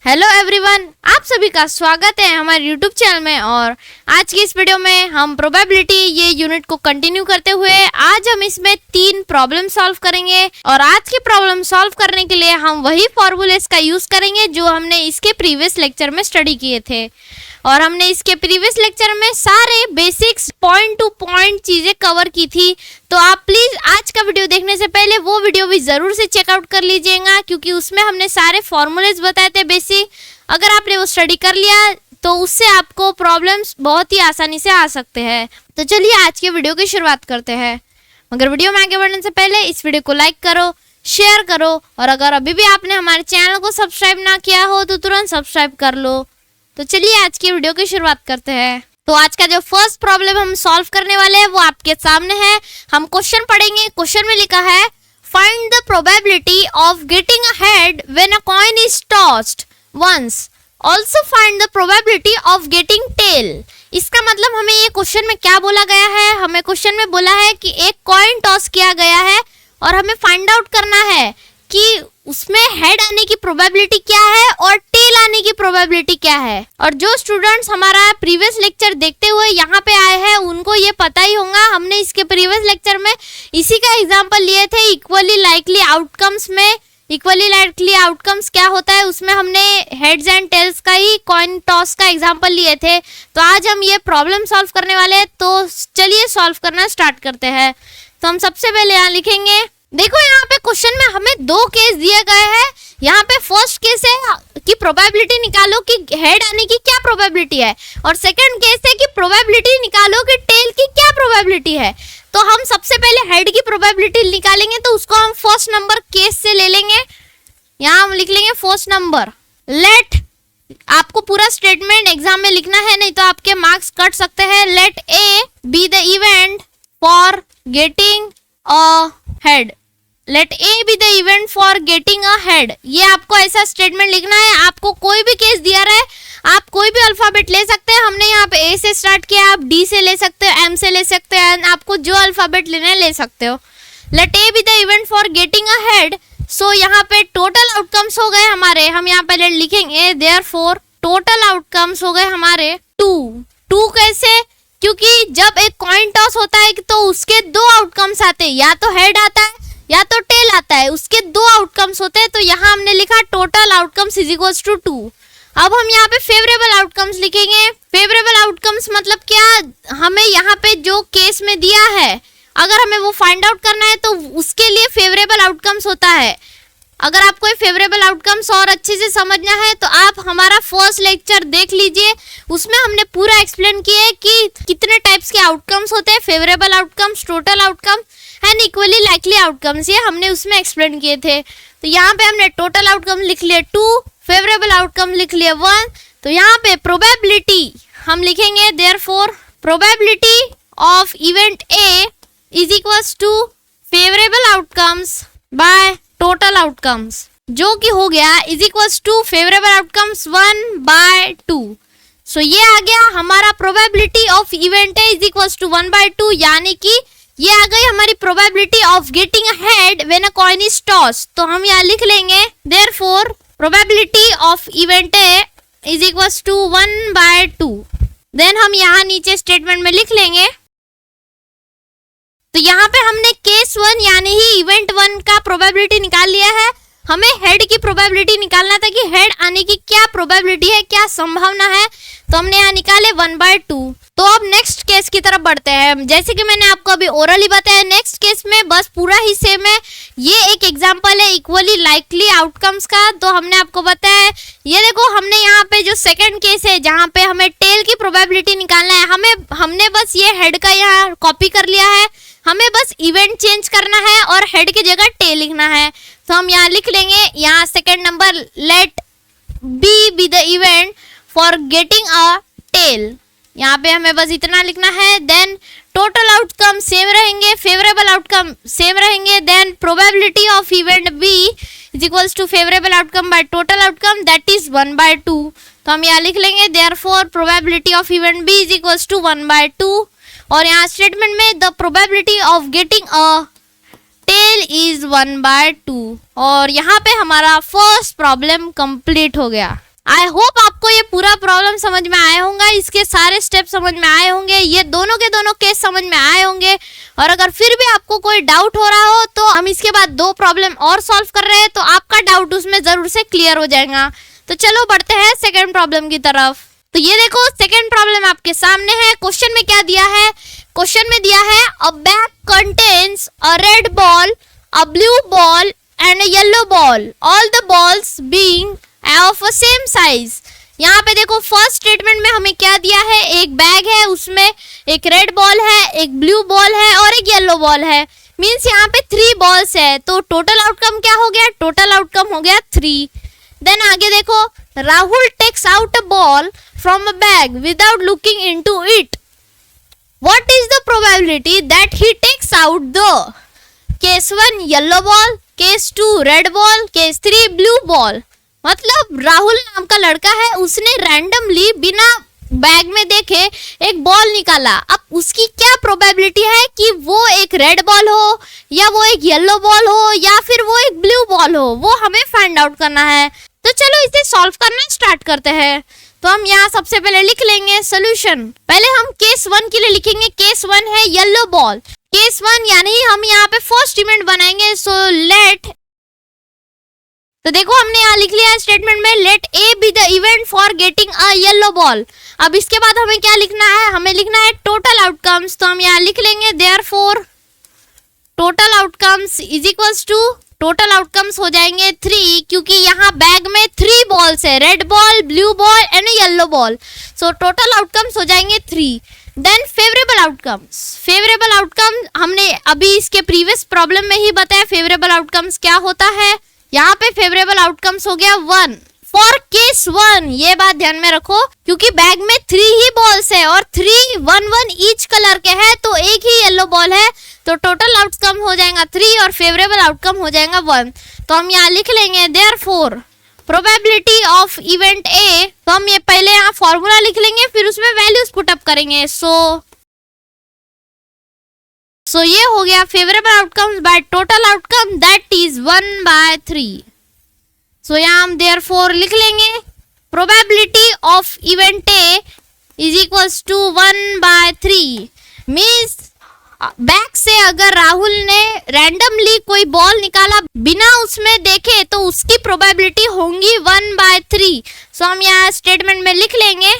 Hello everyone, आप सभी का स्वागत है हमारे यूट्यूब चैनल में। और आज की इस वीडियो में हम प्रोबेबिलिटी ये यूनिट को कंटिन्यू करते हुए आज हम इसमें 3 प्रॉब्लम सॉल्व करेंगे। और आज की प्रॉब्लम सॉल्व करने के लिए हम वही फॉर्मूलेस का यूज करेंगे जो हमने इसके प्रीवियस लेक्चर में स्टडी किए थे। और हमने इसके प्रीवियस लेक्चर में सारे बेसिक्स पॉइंट टू पॉइंट चीजें कवर की थी, तो आप प्लीज आज का वीडियो देखने से पहले वो वीडियो भी जरूर से चेकआउट कर लीजिएगा, क्योंकि उसमें हमने सारे फॉर्मूलेस बताए थे बेसिक। अगर आपने वो स्टडी कर लिया तो उससे आपको प्रॉब्लम्स बहुत ही आसानी से आ सकते हैं। तो चलिए आज के वीडियो की शुरुआत करते हैं। मगर वीडियो में आगे बढ़ने से पहले इस वीडियो को लाइक करो, शेयर करो, और अगर अभी भी आपने हमारे चैनल को सब्सक्राइब ना किया हो तो तुरंत सब्सक्राइब कर लो। तो चलिए आज की वीडियो की शुरुआत करते हैं। तो आज का जो फर्स्ट प्रॉब्लम हम सॉल्व करने वाले हैं वो आपके सामने है। हम क्वेश्चन पढ़ेंगे। क्वेश्चन में लिखा है find the probability of getting a head when a coin is tossed once, also find the probability of getting tail. इसका मतलब हमें ये क्वेश्चन में क्या बोला गया है, हमें क्वेश्चन में बोला है कि एक कॉइन टॉस किया गया है और हमें फाइंड आउट करना है कि उसमें हेड आने की प्रोबेबिलिटी क्या है और टेल आने की प्रोबेबिलिटी क्या है। और जो स्टूडेंट्स हमारा प्रीवियस लेक्चर देखते हुए यहाँ पे आए हैं उनको ये पता ही होगा, हमने इसके प्रीवियस लेक्चर में इसी का एग्जांपल लिए थे। इक्वली लाइकली आउटकम्स में इक्वली लाइकली आउटकम्स क्या होता है, उसमें हमने हेड्स एंड टेल्स का ही कॉइन टॉस का एग्जांपल लिए थे। तो आज हम ये प्रॉब्लम सॉल्व करने वाले हैं, तो चलिए सॉल्व करना स्टार्ट करते हैं। तो हम सबसे पहले यहाँ लिखेंगे, देखो यहाँ पे क्वेश्चन में हमें 2 केस दिए गए हैं। यहाँ पे फर्स्ट केस है कि प्रोबेबिलिटी निकालो कि हेड आने की क्या प्रोबेबिलिटी है, और सेकंड केस है कि प्रोबेबिलिटी निकालो कि टेल की क्या प्रोबेबिलिटी है। तो हम सबसे पहले हेड की प्रोबेबिलिटी निकालेंगे, तो उसको हम फर्स्ट नंबर केस से ले लेंगे। यहाँ हम लिख लेंगे फर्स्ट नंबर। लेट, आपको पूरा स्टेटमेंट एग्जाम में लिखना है, नहीं तो आपके मार्क्स कट सकते हैं। Let A be the event for getting a head. Let A be the event for getting a head. ये आपको ऐसा स्टेटमेंट लिखना है। आपको कोई भी केस दिया रहे, आप कोई भी अल्फाबेट ले सकते हैं। हमने यहाँ पे ए से स्टार्ट किया, आप डी से ले सकते हो, एम से ले सकते हो, एंड आपको जो अल्फाबेट लेना है ले सकते हो। Let A be the event for getting a head. So यहाँ पे टोटल आउटकम्स हो गए हमारे, हम यहाँ पे लिखेंगे देयरफॉर टोटल आउटकम्स हो गए हमारे 2 कैसे, क्योंकि जब एक कॉइन टॉस होता है तो उसके 2 आउटकम्स आते हैं, या तो हेड आता है या तो टेल आता है, उसके 2 आउटकम्स होते हैं। तो यहाँ हमने लिखा total outcomes is equals to 2। अब हम यहाँ पे फेवरेबल आउटकम्स लिखेंगे। फेवरेबल आउटकम्स मतलब क्या, हमें यहाँ पे जो केस में दिया है अगर हमें वो फाइंड आउट करना है तो उसके लिए फेवरेबल आउटकम्स होता है। अगर आपको ये फेवरेबल आउटकम्स और अच्छे से समझना है तो आप हमारा फर्स्ट लेक्चर देख लीजिए, उसमें हमने पूरा एक्सप्लेन किया है कि कितने टाइप्स के आउटकम्स होते हैं, favourable outcomes, total outcome and equally likely outcomes, ये हमने उसमें एक्सप्लेन किए थे। तो यहाँ पे हमने टोटल आउटकम लिख लिए 2, फेवरेबल आउटकम लिख लिए 1। तो यहाँ पे प्रोबेबिलिटी हम लिखेंगे therefore probability of event A is equals to favourable outcomes by total outcomes, जो कि हो गया is equals to favourable outcomes 1/2। So ये आ गया हमारा probability of event A is equals to 1/2, यानी कि ये आ गई हमारी probability of getting a head when a coin is toss. तो हम यहाँ लिख लेंगे therefore probability of event A is equals to 1/2। Then हम यहाँ नीचे स्टेटमेंट में लिख लेंगे। तो यहाँ पे हमने केस 1 यानी ही इवेंट 1 का प्रोबेबिलिटी निकाल लिया है। हमें हेड की प्रोबेबिलिटी निकालना था कि हेड आने की क्या प्रोबेबिलिटी है, क्या संभावना है। तो हमने यहाँ निकाले 1/2। तो अब नेक्स्ट केस की तरफ बढ़ते हैं। जैसे कि मैंने आपको अभी ओरली बताया, नेक्स्ट केस में बस पूरा ही सेम है। ये एक एग्जांपल है इक्वली लाइकली आउटकम्स का। तो हमने आपको बताया, ये देखो हमने यहाँ पे जो सेकंड केस है जहाँ पे हमें टेल की प्रोबेबिलिटी निकालना है, हमने बस ये हेड का यहाँ कॉपी कर लिया है। हमें बस इवेंट चेंज करना है और हेड की जगह टेल लिखना है। तो हम यहाँ लिख लेंगे, यहाँ second number let B the event for getting a tail. यहाँ पे हमें बस इतना लिखना है। देन टोटल आउटकम सेम रहेंगे, फेवरेबल आउटकम सेम रहेंगे। Then probability of event B is equals to favourable outcome by total outcome, that is 1/2। तो हम यहाँ लिख लेंगे therefore probability of event B is equals to 1/2। और यहाँ स्टेटमेंट में the probability of getting a tell is 1/2। और यहाँ पे हमारा फर्स्ट प्रॉब्लम कंप्लीट हो गया। आई होप आपको ये पूरा प्रॉब्लम समझ में आया होगा, इसके सारे स्टेप समझ में आए होंगे, ये दोनों के दोनों केस समझ में आए होंगे। और अगर फिर भी आपको कोई डाउट हो रहा हो तो हम इसके बाद 2 प्रॉब्लम और सॉल्व कर रहे हैं, तो आपका डाउट उसमें जरूर से क्लियर हो जाएगा। तो चलो बढ़ते हैं सेकेंड प्रॉब्लम की तरफ। तो ये देखो सेकेंड प्रॉब्लम आपके सामने है। क्वेश्चन में क्या दिया है? क्वेश्चन में दिया है अ bag contains a red ball, a blue ball and a yellow ball, all the balls being of a same size. यहाँ पे देखो फर्स्ट स्टेटमेंट में हमें क्या दिया है, एक बैग है, उसमें एक रेड बॉल है, एक ब्लू बॉल है और एक येलो बॉल है। मीन्स यहाँ पे 3 बॉल्स है, तो टोटल आउटकम क्या हो गया? टोटल आउटकम हो गया 3। देन आगे देखो, Rahul takes out a ball from a bag without looking into it, what is the probability that he takes out the case 1 yellow ball, case 2 red ball, case 3 blue ball. मतलब राहुल नाम का लड़का है, उसने रैंडमली बिना bag में देखे एक बॉल निकाला। अब उसकी क्या प्रोबेबिलिटी है कि वो एक रेड बॉल हो या वो एक येलो बॉल हो या फिर वो एक ब्लू बॉल हो, वो हमें फाइंड आउट करना है। तो चलो इसे सॉल्व करना स्टार्ट करते हैं। तो हम यहाँ सबसे पहले लिख लेंगे सोल्यूशन। पहले हम केस 1 के लिए लिखेंगे। केस 1 है येलो बॉल। केस 1 यानी हम यहाँ पे फर्स्ट इवेंट बनाएंगे। सो लेट, तो देखो हमने यहाँ लिख लिया है स्टेटमेंट में, let A be the event for getting a yellow ball. अब इसके बाद हमें क्या लिखना है? हमें लिखना है टोटल आउटकम्स। तो हम यहाँ लिख लेंगे therefore total outcomes is equals to, total outcomes हो जाएंगे 3, क्योंकि यहाँ बैग में 3 बॉल्स है, red ball, blue ball and yellow ball. So total outcomes हो जाएंगे 3। Then favourable outcomes. Favourable outcome हमने अभी इसके प्रीवियस प्रॉब्लम में ही बताया फेवरेबल आउटकम्स क्या होता है। यहाँ पे फेवरेबल आउटकम्स हो गया 1 फॉर केस 1। ये बात ध्यान में रखो, क्योंकि बैग में 3 ही बॉल्स है और 3 1 ईच कलर के हैं, तो एक ही येलो बॉल है, तो टोटल आउटकम हो जाएगा 3 और फेवरेबल आउटकम हो जाएगा 1। तो हम यहाँ लिख लेंगे देयरफॉर प्रोबेबिलिटी ऑफ इवेंट ए। तो हम ये पहले यहाँ फॉर्मूला लिख लेंगे, फिर उसमें वैल्यूज पुटअप करेंगे। सो ये हो गया favourable outcomes by total outcome that is 1/3। So यहाँ हम देयरफॉर लिख लेंगे probability of event A is equals to 1/3। Means bag से अगर राहुल ने रैंडमली कोई बॉल निकाला बिना उसमें देखे, तो उसकी प्रोबेबिलिटी होंगी 1/3। सो हम यहाँ स्टेटमेंट में लिख लेंगे,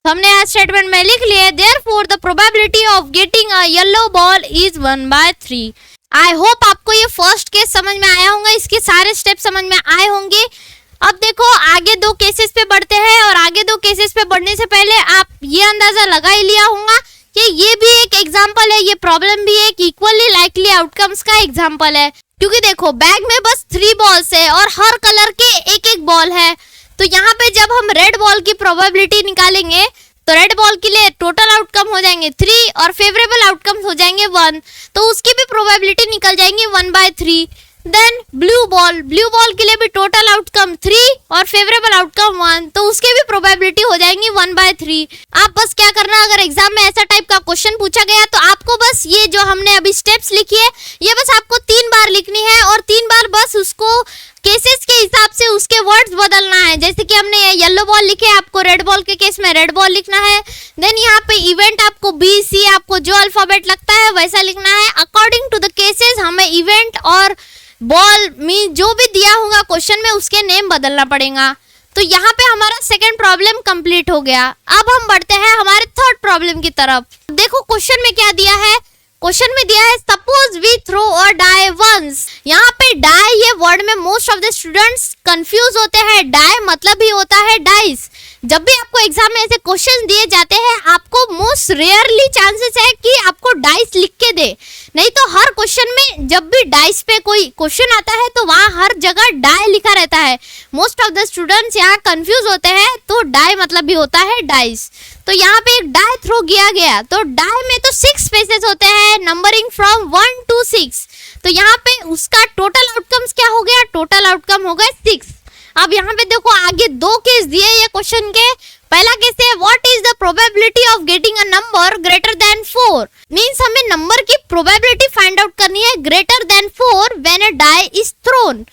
हमने आज स्टेटमेंट में लिख लिया therefore the probability of getting a yellow ball is 1/3। I hope आपको ये फर्स्ट केस समझ में आया होगा, इसके सारे स्टेप समझ में आए होंगे। अब देखो आगे 2 केसेस पे बढ़ते हैं, और आगे 2 केसेस पे बढ़ने से पहले आप ये अंदाजा लगा ही लिया होगा कि ये भी एक एग्जाम्पल है, ये प्रॉब्लम भी एक इक्वली लाइकली आउटकम्स का एग्जाम्पल है। क्योंकि देखो बैग में बस 3 बॉल्स है और हर कलर के एक बॉल है, तो यहाँ पे जब हम रेड बॉल की प्रोबेबिलिटी निकालेंगे तो रेड बॉल के लिए टोटल आउटकम हो जाएंगे 3 और फेवरेबल आउटकम हो जाएंगे 1, तो उसकी भी प्रोबेबिलिटी निकल जाएंगी 1/3। देन ब्लू बॉल के लिए भी टोटल आउटकम 3 और फेवरेबल आउटकम 1, तो उसके भी प्रोबेबिलिटी हो जाएंगी 1/3। आप बस क्या करना, अगर एग्जाम में ऐसा टाइप का क्वेश्चन पूछा गया तो आपको बस ये जो हमने अभी स्टेप्स लिखी है, ये बस आपको 3 बार लिखनी है और 3 बार बस उसको केसेस के हिसाब से उसके वर्ड्स बदलना है। जैसे कि हमने येलो बॉल लिखे, आपको रेड बॉल के केस में रेड बॉल लिखना है। देन यहाँ पे इवेंट आपको BC, आपको जो अल्फाबेट लगता है वैसा लिखना है। अकॉर्डिंग टू द केसेस हमें इवेंट और बॉल मीन जो भी दिया होगा क्वेश्चन में उसके नेम बदलना पड़ेगा। तो यहाँ पे हमारा सेकंड प्रॉब्लम कंप्लीट हो गया। अब हम बढ़ते हैं हमारे थर्ड प्रॉब्लम की तरफ। देखो क्वेश्चन में क्या दिया है, क्वेश्चन में दिया है suppose we throw a die once. यहाँ पे डाई ये वर्ड में most of the students confuse होते हैं। डाई मतलब ही होता है डाइस। जब भी आपको एग्जाम में ऐसे क्वेश्चन दिए जाते हैं, आपको मोस्ट रेयरली चांसेस है कि आपको डाइस लिख के दे, नहीं तो हर क्वेश्चन में जब भी डाइस पे कोई क्वेश्चन आता है तो वहाँ हर जगह डाई लिखा रहता है। मोस्ट ऑफ द स्टूडेंट्स यहाँ कंफ्यूज होते हैं, तो डाई मतलब भी होता है डाइस। तो यहाँ पे एक डाई थ्रो किया गया, तो डाई में तो 6 स्पेसेस होते हैं, नंबरिंग फ्रॉम 1 to 6। तो यहाँ पे उसका टोटल आउटकम्स क्या हो गया, टोटल आउटकम हो गए 6। अब यहाँ पे देखो आगे 2 केस दिए ये क्वेश्चन के। पहला केस है what is the probability of getting a number greater than 4। मींस हमें नंबर की प्रोबेबिलिटी फाइंड आउट करनी है greater than 4 when a die is thrown.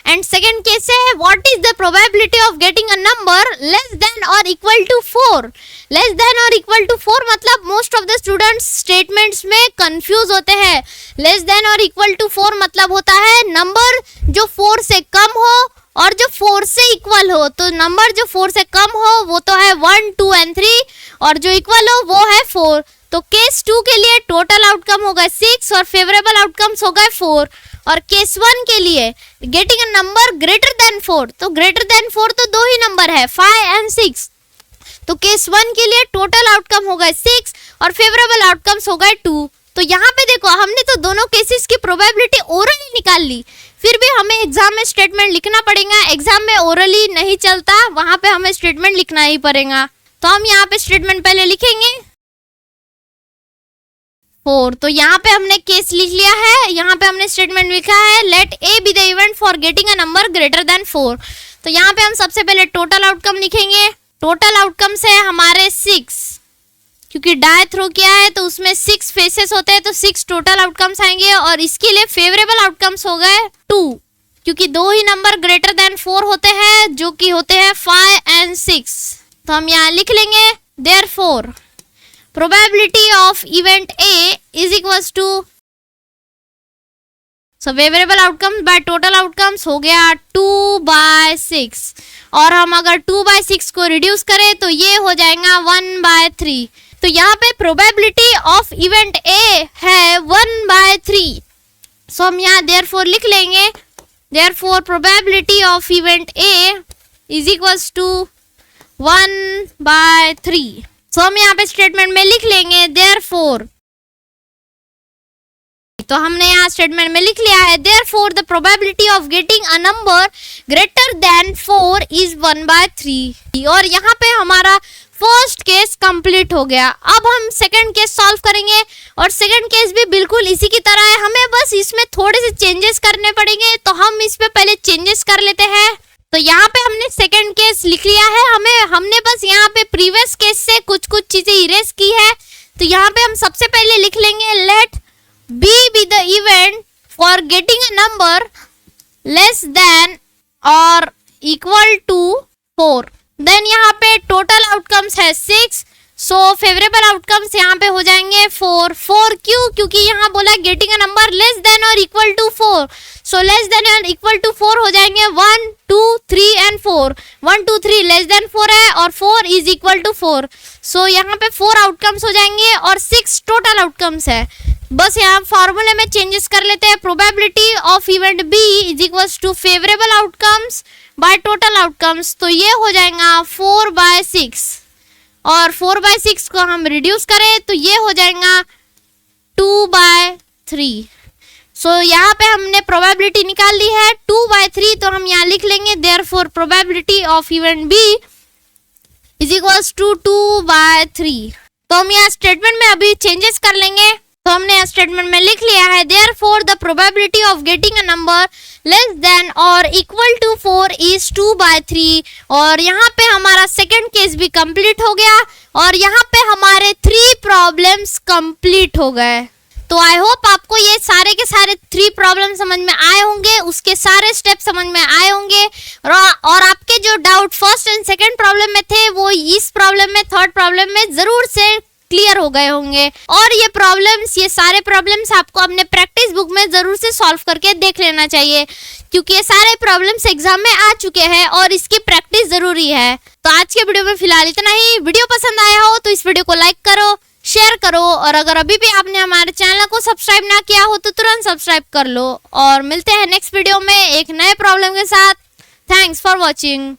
And second case है what is the probability of getting a number less than और equal to 4। Less than और equal to 4 मतलब most of the students statements में confuse होते हैं। Less than और equal to 4 मतलब होता है नंबर जो 4 से कम हो और जो 4 से इक्वल हो। तो नंबर जो 4 से कम हो वो तो है 1, 2 एंड 3 और जो इक्वल हो वो है 4। तो केस 2 के लिए टोटल आउटकम होगा 6 और फेवरेबल आउटकम्स हो गए 4। और केस 1 के लिए getting a number greater than 4, तो ग्रेटर देन 4 तो दो ही नंबर है 5 एंड 6। तो केस 1 के लिए टोटल आउटकम हो गए 6 और फेवरेबल आउटकम्स हो गए 2। तो यहाँ पे देखो हमने तो दोनों केसेस की प्रोबेबिलिटी ओरली निकाल ली, फिर भी हमें एग्जाम में स्टेटमेंट लिखना पड़ेगा। एग्जाम में ओरली नहीं चलता, वहां पे हमें स्टेटमेंट लिखना ही पड़ेगा। तो हम यहाँ पे स्टेटमेंट पहले लिखेंगे 4। तो यहाँ पे हमने केस लिख लिया है, यहाँ पे हमने स्टेटमेंट लिखा है let A be the event for getting a number greater than 4। तो यहाँ पे हम सबसे पहले टोटल आउटकम लिखेंगे। टोटल आउटकम से हमारे 6, क्योंकि डाई थ्रो किया है तो उसमें 6 फेसेस होते हैं तो 6 टोटल आउटकम्स आएंगे। और इसके लिए फेवरेबल आउटकम्स हो गए 2, क्योंकि दो ही नंबर ग्रेटर देन 4 होते हैं जो कि होते हैं 5 एंड 6। तो हम यहाँ लिख लेंगे therefore probability of event A is equals to, so favorable outcomes by total outcomes हो गया 2/6 और हम अगर 2/6 को रिड्यूस करें तो ये हो जाएगा 1/3। तो यहाँ पे probability of event A है 1/3। सो हम यहाँ therefore लिख लेंगे therefore probability of event A is equals to 1/3। तो हम यहाँ पे स्टेटमेंट में लिख लेंगे therefore, तो हमने यहाँ स्टेटमेंट में लिख लिया है therefore the probability of getting a number greater than 4 is 1/3। और यहाँ पे हमारा फर्स्ट केस कंप्लीट हो गया। अब हम सेकंड केस सॉल्व करेंगे और सेकंड केस भी बिल्कुल इसी की तरह है, हमें बस इसमें थोड़े से चेंजेस करने पड़ेंगे। तो हम इसमें पहले चेंजेस कर लेते हैं। तो यहाँ पे हमने सेकंड केस लिख लिया है, हमने बस यहाँ पे प्रीवियस केस से कुछ चीजें इरेज की है। तो यहाँ पे हम सबसे पहले लिख लेंगे let B be the event for getting a number less than और इक्वल टू 4। देन यहाँ पे टोटल आउटकम्स है 6, सो फेवरेबल आउटकम्स यहाँ पे हो जाएंगे 4। क्यों? क्योंकि यहाँ बोला getting a number less than और equal to 4, so less than और इक्वल टू 4 हो जाएंगे 1, 2, 3 एंड 4। 1, 2, 3 लेस देन 4 है और 4 इज इक्वल टू 4। सो यहाँ पे 4 आउटकम्स हो जाएंगे और 6 टोटल आउटकम्स है। बस यहाँ फॉर्मूले में चेंजेस कर लेते हैं। Probability of event B is equals to favourable outcomes by total outcomes, तो ये हो जाएगा 4/6 और 4/6 को हम रिड्यूस करें तो ये हो जाएगा 2/3। सो यहाँ पे हमने प्रोबेबिलिटी निकाल ली है 2/3। तो हम यहाँ लिख लेंगे therefore probability of event B is equals to 2/3। तो हम यहाँ स्टेटमेंट में अभी चेंजेस कर लेंगे। तो हमने स्टेटमेंट में लिख लिया है therefore the probability of getting a number less than और इक्वल टू 4 इज 2/3। और यहाँ पे हमारा सेकंड केस भी कंप्लीट हो गया और यहाँ पे हमारे 3 प्रॉब्लम्स कंप्लीट हो गए। तो आई होप आपको ये सारे के सारे 3 प्रॉब्लम समझ में आए होंगे, उसके सारे स्टेप समझ में आए होंगे और आपके जो doubt first and second problem में थे वो इस प्रॉब्लम में, थर्ड प्रॉब्लम में जरूर से क्लियर हो गए होंगे। और ये सारे प्रॉब्लम्स आपको अपने प्रैक्टिस बुक में जरूर से सॉल्व करके देख लेना चाहिए, क्योंकि ये सारे प्रॉब्लम्स एग्जाम में आ चुके हैं और इसकी प्रैक्टिस जरूरी है। तो आज के वीडियो में फिलहाल इतना ही। वीडियो पसंद आया हो तो इस वीडियो को लाइक करो, शेयर करो और अगर अभी भी आपने हमारे चैनल को सब्सक्राइब ना किया हो तो तुरंत सब्सक्राइब कर लो। और मिलते हैं नेक्स्ट वीडियो में एक नए प्रॉब्लम के साथ। Thanks for watching.